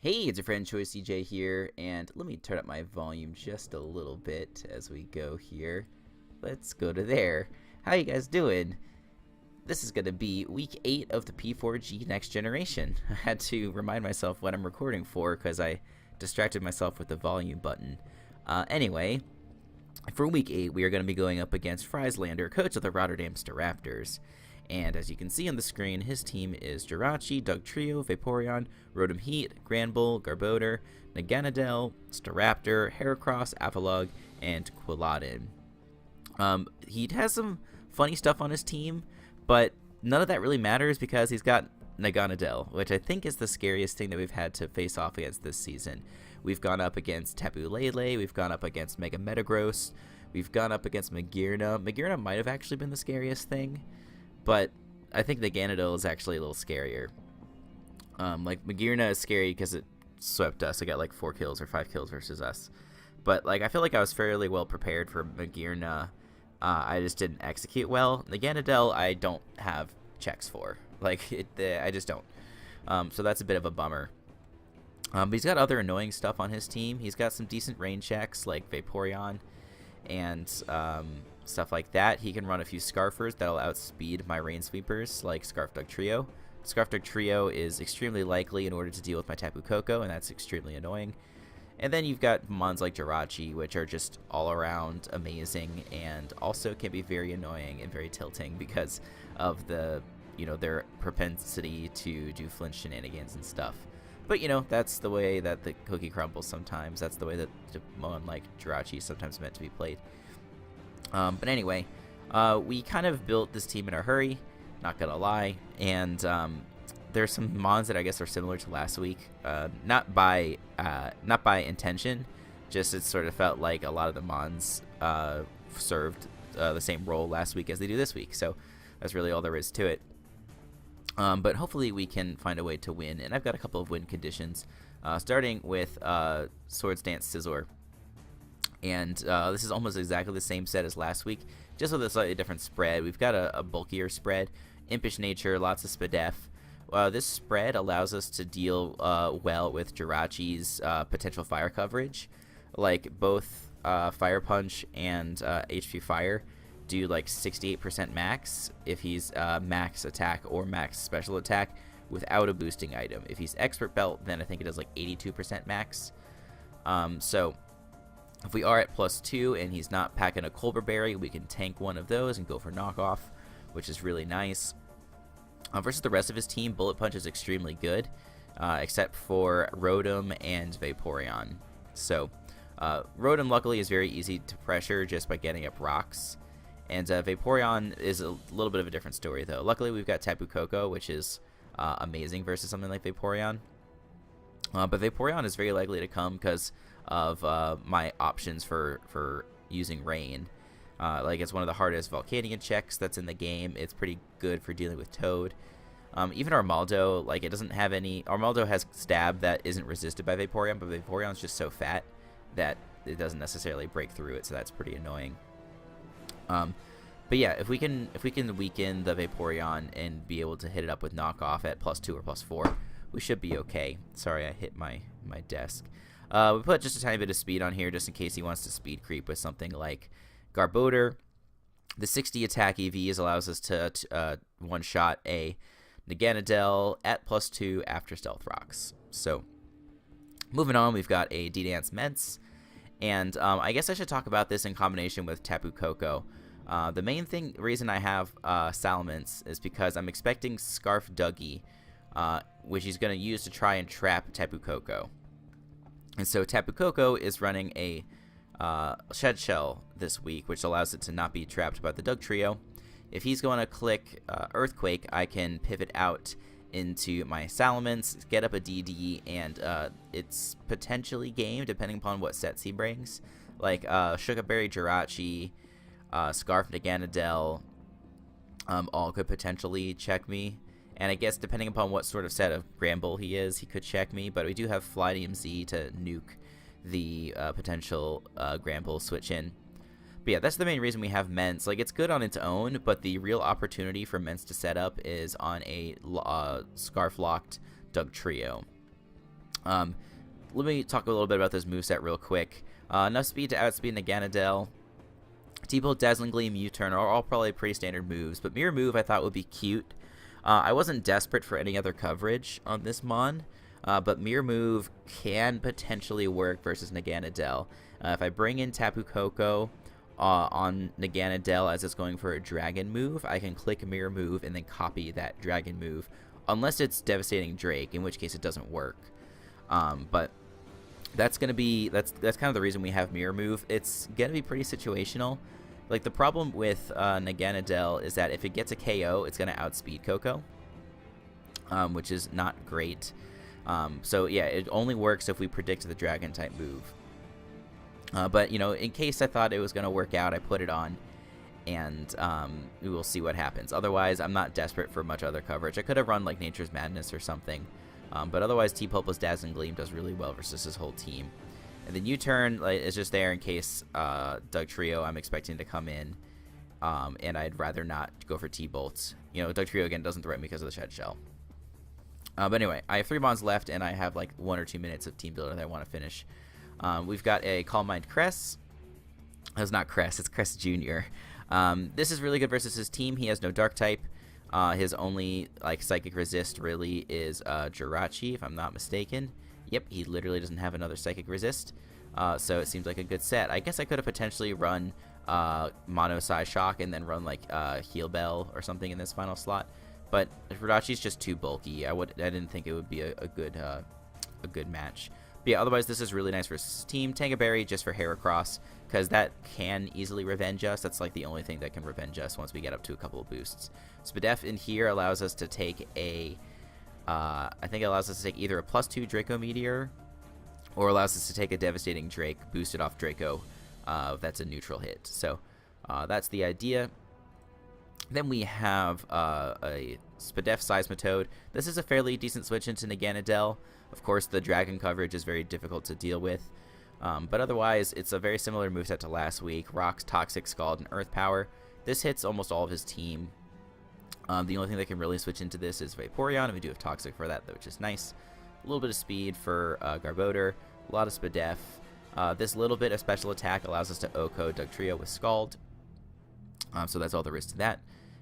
Hey, it's your friend Choice CJ here, and let me turn up my volume just a little bit as we go here. Let's go to there. How you guys doing? This is going to be week 8 of the P4G Next Generation. I had to remind myself what I'm recording for because I distracted myself with the volume button. Anyway, for week 8, we are going to be going up against Frieslander, coach of the Rotterdam Staraptors. And as you can see on the screen, his team is Jirachi, Dugtrio, Vaporeon, Rotom Heat, Granbull, Garbodor, Naganadel, Staraptor, Heracross, Avalugg, and Quilladin. He has some funny stuff on his team, but none of that really matters because he's got Naganadel, which I think is the scariest thing that we've had to face off against this season. We've gone up against Tapu Lele, we've gone up against Mega Metagross, we've gone up against Magearna. Magearna might have actually been the scariest thing, but I think the Naganadel is actually a little scarier. Like, Magearna is scary because it swept us. It got like 4 kills or 5 kills versus us. But, like, I feel like I was fairly well prepared for Magearna. I just didn't execute well. Naganadel, I don't have checks for. Like, I just don't. So that's a bit of a bummer. But he's got other annoying stuff on his team. He's got some decent rain checks, like Vaporeon and stuff like that. He can run a few Scarfers that'll outspeed my Rain Sweepers, like Scarf Dugtrio. Scarf Dugtrio is extremely likely in order to deal with my Tapu Koko, and that's extremely annoying. And then you've got mons like Jirachi, which are just all around amazing, and also can be very annoying and very tilting because of their propensity to do flinch shenanigans and stuff. But, that's the way that the cookie crumbles sometimes. That's the way that Mon like Jirachi is sometimes meant to be played. But anyway, we kind of built this team in a hurry, not gonna lie. And there's some Mons that I guess are similar to last week. Not by intention, just it sort of felt like a lot of the Mons served the same role last week as they do this week. So that's really all there is to it. But hopefully we can find a way to win, and I've got a couple of win conditions, starting with Swords Dance Scizor. And this is almost exactly the same set as last week, just with a slightly different spread. We've got a bulkier spread, Impish Nature, lots of Spadef. This spread allows us to deal well with Jirachi's potential fire coverage, like both Fire Punch and HP Fire do like 68% max if he's max attack or max special attack without a boosting item. If he's Expert Belt, then I think it does like 82% max. So if we are at +2 and he's not packing a Colbur Berry, we can tank one of those and go for knockoff, which is really nice. Versus the rest of his team, Bullet Punch is extremely good, except for Rotom and Vaporeon. So Rotom luckily is very easy to pressure just by getting up rocks. And Vaporeon is a little bit of a different story, though. Luckily, we've got Tapu Koko, which is amazing versus something like Vaporeon. But Vaporeon is very likely to come because of my options for using Rain. Like, it's one of the hardest Volcanion checks that's in the game. It's pretty good for dealing with Toad. Even Armaldo, like, it doesn't have any... Armaldo has Stab that isn't resisted by Vaporeon, but Vaporeon's just so fat that it doesn't necessarily break through it, so that's pretty annoying. But yeah, if we can weaken the Vaporeon and be able to hit it up with knockoff at +2 or +4, we should be okay. Sorry, I hit my desk. We put just a tiny bit of speed on here just in case he wants to speed creep with something like Garbodor. The 60 attack EV allows us to one-shot a Naganadel at +2 after Stealth Rocks. So moving on, we've got a D-Dance Ments. And I guess I should talk about this in combination with Tapu Koko. The main reason I have Salamence is because I'm expecting Scarf Dougie, which he's going to use to try and trap Tapu Koko. And so Tapu Koko is running a Shed Shell this week, which allows it to not be trapped by the Dugtrio. If he's going to click Earthquake, I can pivot out into my Salamence, get up a DD, and it's potentially game depending upon what sets he brings. Like Sugar Berry Jirachi, Scarf Naganadel, all could potentially check me. And I guess depending upon what sort of set of Granbull he is, he could check me. But we do have Fly DMZ to nuke the potential Granbull switch in. But yeah, that's the main reason we have Ments. Like, it's good on its own, but the real opportunity for Ments to set up is on a Scarf-locked Dugtrio. Um, Let me talk a little bit about this moveset real quick. Enough speed to outspeed Naganadel. T-Bolt, Dazzling Gleam, U-Turn are all probably pretty standard moves, but Mirror Move I thought would be cute. I wasn't desperate for any other coverage on this Mon, but Mirror Move can potentially work versus Naganadel. If I bring in Tapu Koko on Naganadel as it's going for a Dragon move, I can click Mirror Move and then copy that Dragon move, unless it's Devastating Drake, in which case it doesn't work. But that's kind of the reason we have Mirror Move. It's gonna be pretty situational. Like, the problem with Naganadel is that if it gets a KO, it's gonna outspeed Koko, which is not great. So yeah, it only works if we predict the Dragon type move. But you know, in case I thought it was gonna work out, I put it on, and we will see what happens. Otherwise, I'm not desperate for much other coverage. I could have run like Nature's Madness or something. But otherwise, T-Pulpa's Dazzling Gleam does really well versus his whole team. And then U-Turn is just there in case Dugtrio I'm expecting to come in, and I'd rather not go for T-Bolt. You know, Dugtrio, again, doesn't threaten me because of the Shed Shell. But anyway, I have 3 Mons left, and I have like 1 or 2 minutes of Team Builder that I want to finish. We've got a Calm Mind Cress. That's not Cress, it's Cress Jr. This is really good versus his team. He has no Dark type. His only like Psychic Resist really is Jirachi, if I'm not mistaken. Yep, he literally doesn't have another Psychic Resist, so it seems like a good set. I guess I could have potentially run Mono Psyshock and then run like Heal Bell or something in this final slot, but Jirachi's just too bulky. I didn't think it would be a good match. But yeah, otherwise this is really nice for team. Tanga Berry just for Heracross, because that can easily revenge us. That's like the only thing that can revenge us once we get up to a couple of boosts. Spadef in here allows us to take a, I think it allows us to take either a +2 Draco Meteor, or allows us to take a Devastating Drake boosted off Draco. That's a neutral hit. So that's the idea. Then we have a Spadef Seismitoad. This is a fairly decent switch into Naganadel. Of course, the Dragon coverage is very difficult to deal with. But otherwise, it's a very similar moveset to last week. Rocks, Toxic, Scald, and Earth Power. This hits almost all of his team. The only thing that can really switch into this is Vaporeon, and we do have Toxic for that, which is nice. A little bit of speed for Garbodor, a lot of Spadef. This little bit of special attack allows us to OHKO Dugtrio with Scald. So that's all there is to that.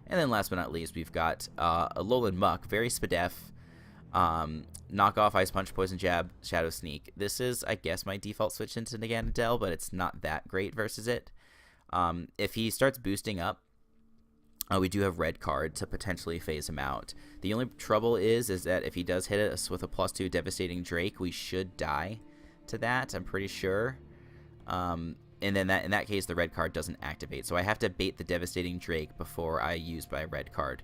And then last but not least, we've got Alolan Muck, very Spadef. Knockoff, Ice Punch, Poison Jab, Shadow Sneak. This is, I guess, my default switch into Naganadel, but it's not that great versus it. If he starts boosting up, we do have Red Card to potentially phase him out. The only trouble is that if he does hit us with a +2 Devastating Drake, we should die to that, I'm pretty sure. And then in that case, the Red Card doesn't activate. So I have to bait the Devastating Drake before I use my Red Card.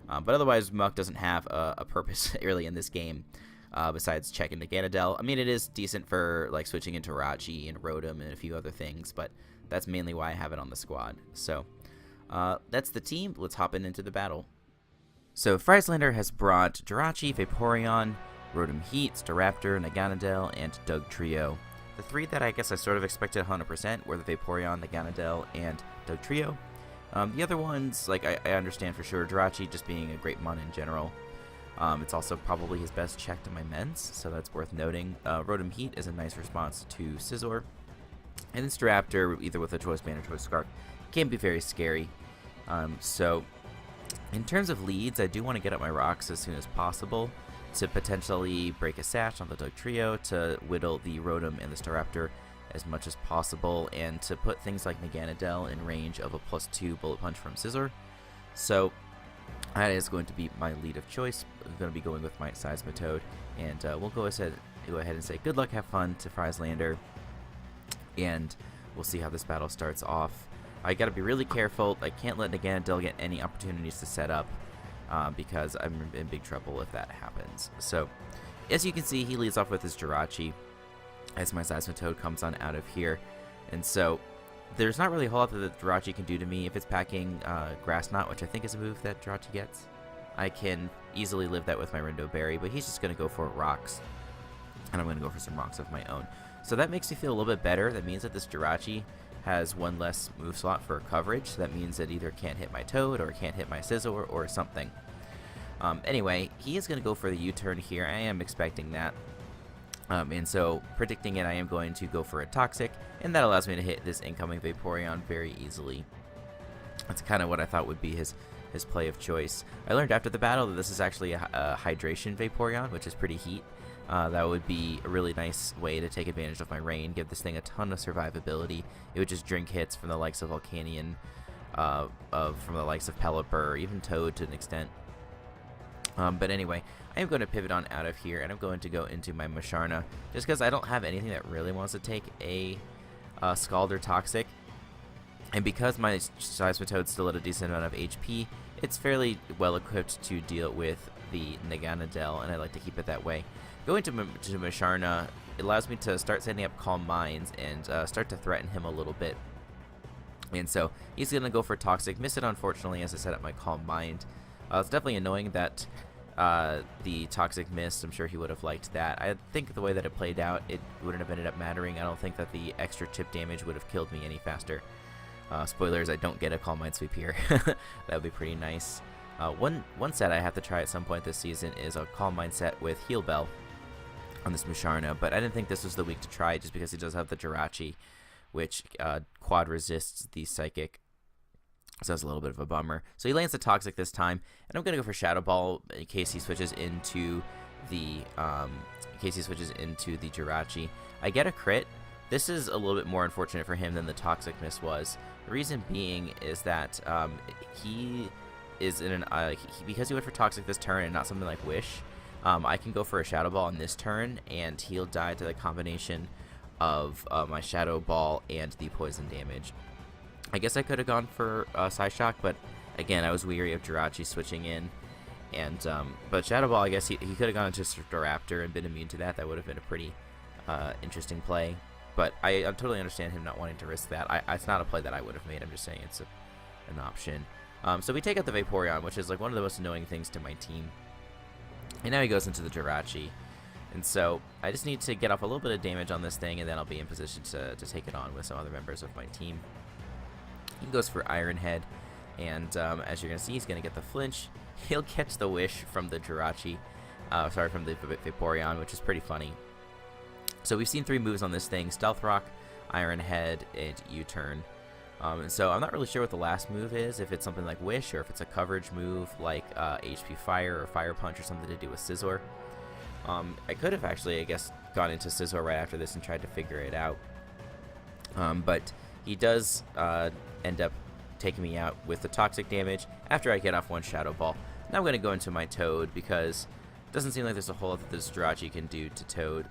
But otherwise, Muck doesn't have a purpose really in this game, besides checking Naganadel. I mean, it is decent for like switching into Rachi and Rotom and a few other things, but that's mainly why I have it on the squad. So that's the team. Let's hop into the battle. So Frieslander has brought Jirachi, Vaporeon, Rotom Heat, Staraptor, Naganadel, and Dugtrio. The 3 that I guess I sort of expected 100% were the Vaporeon, Naganadel, and Dugtrio. The other ones, like, I understand for sure, Jirachi just being a great mon in general. It's also probably his best check to my Mens, so that's worth noting. Rotom Heat is a nice response to Scizor. And then Staraptor, either with a Choice Band or Choice Scarf, can be very scary. So, in terms of leads, I do want to get up my rocks as soon as possible to potentially break a Sash on the Dugtrio, to whittle the Rotom and the Staraptor as much as possible, and to put things like Naganadel in range of a +2 Bullet Punch from Scizor. So that is going to be my lead of choice. I'm going to be going with my Seismitoad, and we'll go ahead and say good luck, have fun to Frieslander, and we'll see how this battle starts off. I got to be really careful. I can't let Naganadel get any opportunities to set up, because I'm in big trouble if that happens. So as you can see, he leads off with his Jirachi as my Seismitoad comes on out of here. And so there's not really a whole lot that the Jirachi can do to me. If it's packing Grass Knot, which I think is a move that Jirachi gets, I can easily live that with my Rindo Berry, but he's just going to go for rocks, and I'm going to go for some rocks of my own. So that makes me feel a little bit better. That means that this Jirachi has 1 less move slot for coverage. So that means that either can't hit my Toad or can't hit my Scizor or something. Anyway, he is going to go for the U-turn here. I am expecting that. And so, predicting it, I am going to go for a Toxic, and that allows me to hit this incoming Vaporeon very easily. That's kind of what I thought would be his play of choice. I learned after the battle that this is actually a Hydration Vaporeon, which is pretty heat. That would be a really nice way to take advantage of my rain, give this thing a ton of survivability. It would just drink hits from the likes of Volcanion, from the likes of Pelipper, or even Toad to an extent. But anyway, I am going to pivot on out of here, and I'm going to go into my Musharna, just because I don't have anything that really wants to take a Scald or Toxic. And because my Seismitoad's still at a decent amount of HP, it's fairly well equipped to deal with the Naganadel, and I like to keep it that way. Going to Musharna, it allows me to start setting up Calm Minds and start to threaten him a little bit. And so he's going to go for Toxic. Miss it, unfortunately, as I set up my Calm Mind. It's definitely annoying that the Toxic missed. I'm sure he would have liked that. I think the way that it played out, it wouldn't have ended up mattering. I don't think that the extra chip damage would have killed me any faster. Spoilers, I don't get a Calm Mind Sweep here. That would be pretty nice. One set I have to try at some point this season is a Calm Mind set with Heal Bell on this Musharna, but I didn't think this was the week to try it just because he does have the Jirachi, which quad resists the Psychic. So that's a little bit of a bummer. So he lands the Toxic this time, and I'm gonna go for Shadow Ball in case he switches into the Jirachi. I get a crit. This is a little bit more unfortunate for him than the Toxic miss was. The reason being is that he is in an because he went for Toxic this turn and not something like Wish. I can go for a Shadow Ball on this turn, and he'll die to the combination of my Shadow Ball and the poison damage. I guess I could have gone for Psyshock, but again, I was weary of Jirachi switching in. And but Shadow Ball, I guess he could have gone into Staraptor and been immune to that. That would have been a pretty interesting play. But I totally understand him not wanting to risk that. It's not a play that I would have made. I'm just saying it's an option. So we take out the Vaporeon, which is like one of the most annoying things to my team. And now he goes into the Jirachi. And so I just need to get off a little bit of damage on this thing, and then I'll be in position to take it on with some other members of my team. He goes for Iron Head, and as you're going to see, he's going to get the flinch. He'll catch the Wish from the Jirachi, from the Vaporeon, which is pretty funny. So we've seen 3 moves on this thing: Stealth Rock, Iron Head, and U-Turn. So I'm not really sure what the last move is, if it's something like Wish, or if it's a coverage move like HP Fire or Fire Punch or something to do with Scizor. I could have actually, I guess, gone into Scizor right after this and tried to figure it out. But he does end up taking me out with the Toxic damage after I get off one Shadow Ball. Now I'm going to go into my Toad because it doesn't seem like there's a whole lot that this Jirachi can do to Toad.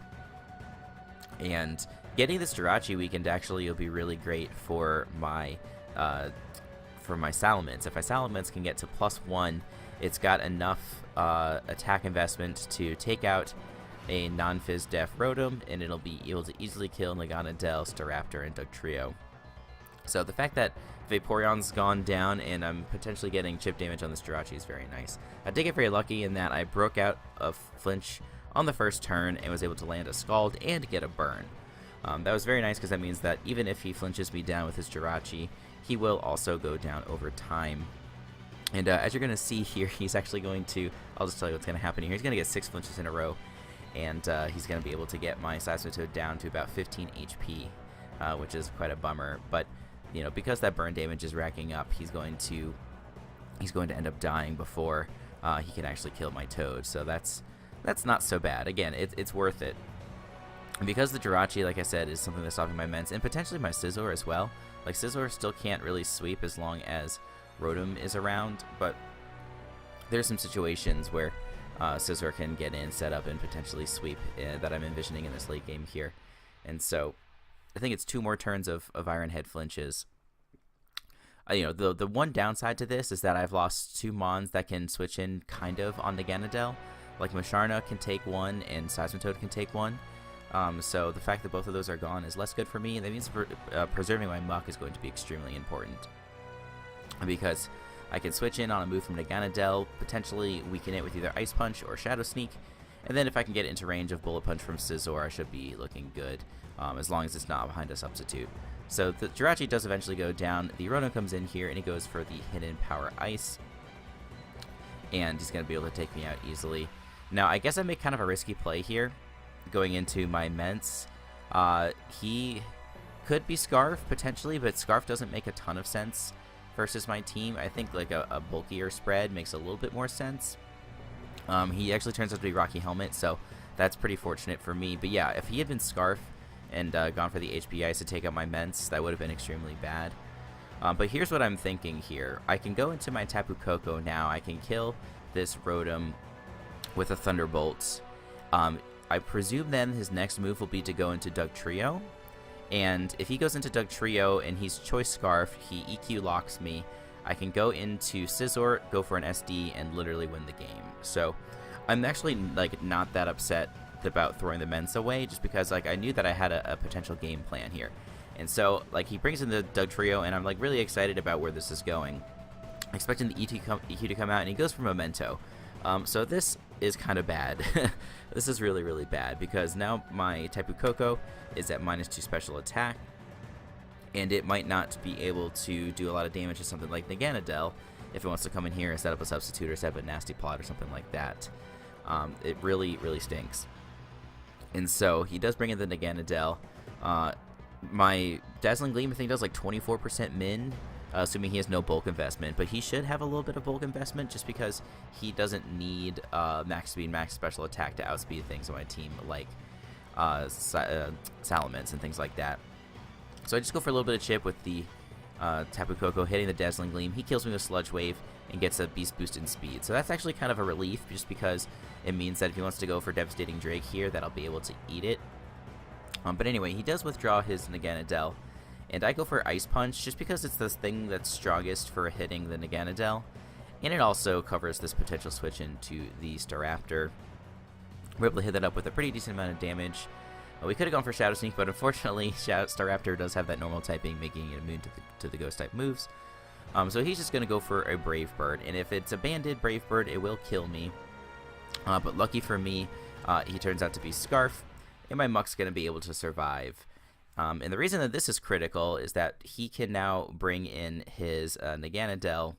And getting this Jirachi weakened actually will be really great for my Salamence. If my Salamence can get to +1, it's got enough attack investment to take out a non-Fizz Def Rotom, and it'll be able to easily kill Naganadel, Staraptor, and Dugtrio. So the fact that Vaporeon's gone down and I'm potentially getting chip damage on this Jirachi is very nice. I did get very lucky in that I broke out of flinch on the first turn and was able to land a Scald and get a burn. That was very nice because that means that even if he flinches me down with his Jirachi, he will also go down over time. And as you're going to see here, he's actually going to, I'll just tell you what's going to happen here. He's going to get 6 flinches in a row, and he's going to be able to get my Seismitoad down to about 15 HP, which is quite a bummer. But you know, because that burn damage is racking up, he's going to end up dying before he can actually kill my Toad. So that's not so bad. Again, it's worth it. And because the Jirachi, like I said, is something that's stopping my Ments, and potentially my Scizor as well. Like, Scizor still can't really sweep as long as Rotom is around, but there's some situations where Scizor can get in, set up, and potentially sweep that I'm envisioning in this late game here. And so I think it's 2 more turns of Iron Head flinches. You know, the one downside to this is that I've lost 2 Mons that can switch in kind of on Naganadel. Like, Musharna can take 1 and Seismitoad can take 1. So the fact that both of those are gone is less good for me, and that means preserving my Muck is going to be extremely important. Because I can switch in on a move from Naganadel, potentially weaken it with either Ice Punch or Shadow Sneak, and then if I can get into range of Bullet Punch from Scizor, I should be looking good, as long as it's not behind a Substitute. So the Jirachi does eventually go down. The Rotom comes in here, and he goes for the Hidden Power Ice, and he's going to be able to take me out easily. Now, I guess I make kind of a risky play here, going into my Ments. He could be Scarf, potentially, but Scarf doesn't make a ton of sense versus my team. I think like a bulkier spread makes a little bit more sense. He actually turns out to be Rocky Helmet, so that's pretty fortunate for me. But yeah, if he had been Scarf and gone for the HP Ice to take out my Ments, that would have been extremely bad. But here's what I'm thinking here. I can go into my Tapu Koko now. I can kill this Rotom with a Thunderbolt. I presume then his next move will be to go into Dugtrio. And if he goes into Dugtrio and he's Choice Scarf, he EQ locks me. I can go into Scizor, go for an SD, and literally win the game. So I'm actually like not that upset about throwing the Ments away, just because like I knew that I had a potential game plan here. And so like he brings in the Dugtrio, and I'm like really excited about where this is going. Expecting the EQ to come out, and he goes for Memento. So this is kind of bad. This is really, really bad, because now my Tapu Koko is at -2 special attack, and it might not be able to do a lot of damage to something like Naganadel if it wants to come in here and set up a substitute or set up a Nasty Plot or something like that. It really, really stinks. And so he does bring in the Naganadel. My Dazzling Gleam, I think, does like 24% min, assuming he has no bulk investment, but he should have a little bit of bulk investment just because he doesn't need max speed, max special attack to outspeed things on my team like Salamence and things like that. So I just go for a little bit of chip with the Tapu Koko, hitting the Dazzling Gleam. He kills me with Sludge Wave and gets a Beast Boost in speed. So that's actually kind of a relief, just because it means that if he wants to go for Devastating Drake here, that I'll be able to eat it. But anyway, he does withdraw his Naganadel, and I go for Ice Punch just because it's the thing that's strongest for hitting the Naganadel, and it also covers this potential switch into the Staraptor. We're able to hit that up with a pretty decent amount of damage. We could have gone for Shadow Sneak, but unfortunately Staraptor does have that normal typing, making it immune to the ghost type moves. So he's just going to go for a Brave Bird, and if it's a banded Brave Bird, it will kill me. But lucky for me, he turns out to be Scarf, and my Muck's going to be able to survive. And the reason that this is critical is that he can now bring in his Naganadel.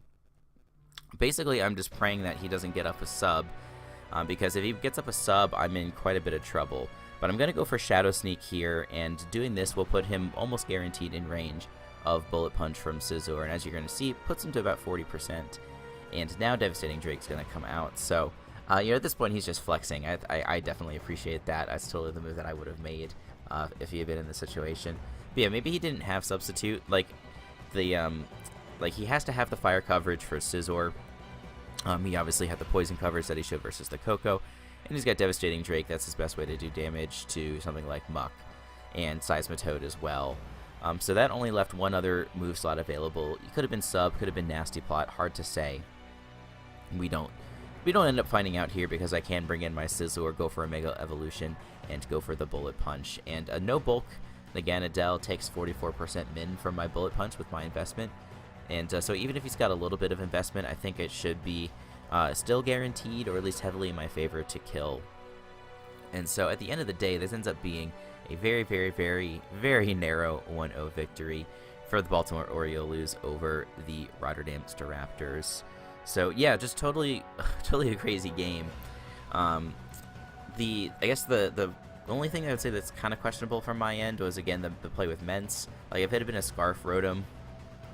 Basically, I'm just praying that he doesn't get up a sub, because if he gets up a sub, I'm in quite a bit of trouble. But I'm going to go for Shadow Sneak here, and doing this will put him almost guaranteed in range of Bullet Punch from Scizor, and as you're going to see, puts him to about 40%. And now Devastating Drake's going to come out, so at this point he's just flexing. I definitely appreciate that. That's totally the move that I would have made if he had been in this situation. But yeah, maybe he didn't have Substitute. Like he has to have the fire coverage for Scizor. He obviously had the poison coverage that he showed versus the Koko. And he's got Devastating Drake. That's his best way to do damage to something like Muck and Seismitoad as well. So that only left one other move slot available. He could have been Sub, could have been Nasty Plot. Hard to say. We don't end up finding out here because I can bring in my Scizor, go for a Mega Evolution, and go for the Bullet Punch. And a no bulk Naganadel takes 44% min from my Bullet Punch with my investment. And so even if he's got a little bit of investment, I think it should be still guaranteed, or at least heavily in my favor to kill. And so at the end of the day, this ends up being a very, very, very, very narrow 1-0 victory for the Baltimore Oriolus over the Rotterdam Staraptors. So yeah, just totally a crazy game. I guess the only thing I would say that's kind of questionable from my end was, again, the play with Ments. Like, if it had been a Scarf Rotom,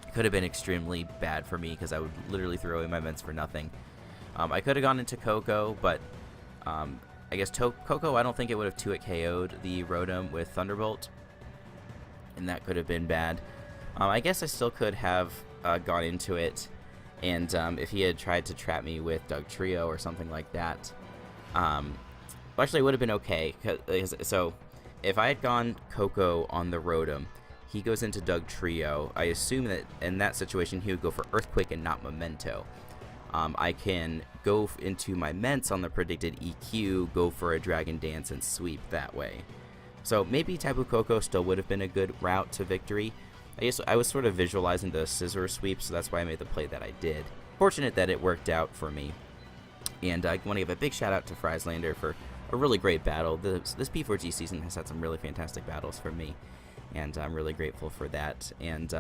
it could have been extremely bad for me because I would literally throw away my Ments for nothing. I could have gone into Koko, but I guess Koko, I don't think it would have 2-hit KO'd the Rotom with Thunderbolt, and that could have been bad. I guess I still could have gone into it, and if he had tried to trap me with Dugtrio or something like that, actually it would have been okay. So if I had gone Koko on the Rotom, he goes into Dugtrio. I assume that in that situation he would go for Earthquake and not Memento. I can go into my Ments on the predicted EQ, go for a Dragon Dance, and sweep that way. So maybe Tapu Koko still would have been a good route to victory. I guess I was sort of visualizing the Scizor sweep, so that's why I made the play that I did. Fortunate that it worked out for me. And I want to give a big shout out to Frieslander for a really great battle. This P4G season has had some really fantastic battles for me, and I'm really grateful for that. And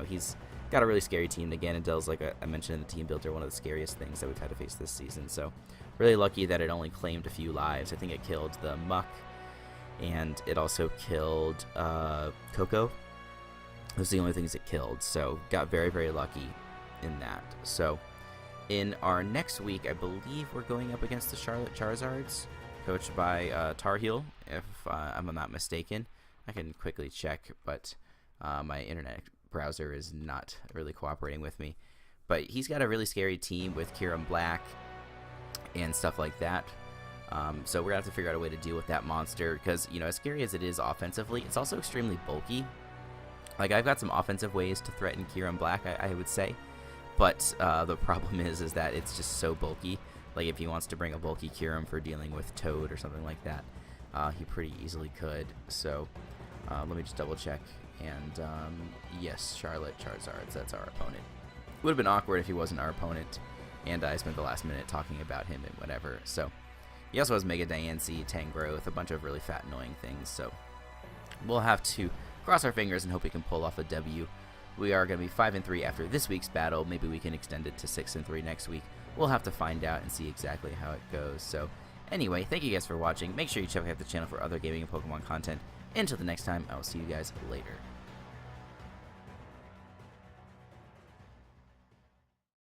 he's got a really scary team. Naganadel, like I mentioned in the team builder, one of the scariest things that we've had to face this season. So really lucky that it only claimed a few lives. I think it killed the Muck and it also killed Coco. Those are the only things it killed, so got very, very lucky in that. So in our next week, I believe we're going up against the Charlotte Charizards, coached by Tar Heel, if I'm not mistaken. I can quickly check, but my internet browser is not really cooperating with me. But he's got a really scary team with Kyurem Black and stuff like that. So we're going to have to figure out a way to deal with that monster, because, you know, as scary as it is offensively, it's also extremely bulky. Like, I've got some offensive ways to threaten Kyurem Black, I would say. But the problem is that it's just so bulky. Like, if he wants to bring a bulky Kyurem for dealing with Toad or something like that, he pretty easily could. So let me just double check. And yes, Charlotte Charizards, that's our opponent. It would have been awkward if he wasn't our opponent, and I spent the last minute talking about him and whatever. So he also has Mega Diancie, Tangrowth, a bunch of really fat, annoying things. So we'll have to cross our fingers and hope we can pull off a W. We are going to be 5-3 after this week's battle. Maybe we can extend it to 6-3 next week. We'll have to find out and see exactly how it goes. So anyway, thank you guys for watching. Make sure you check out the channel for other gaming and Pokemon content. Until the next time, I will see you guys later.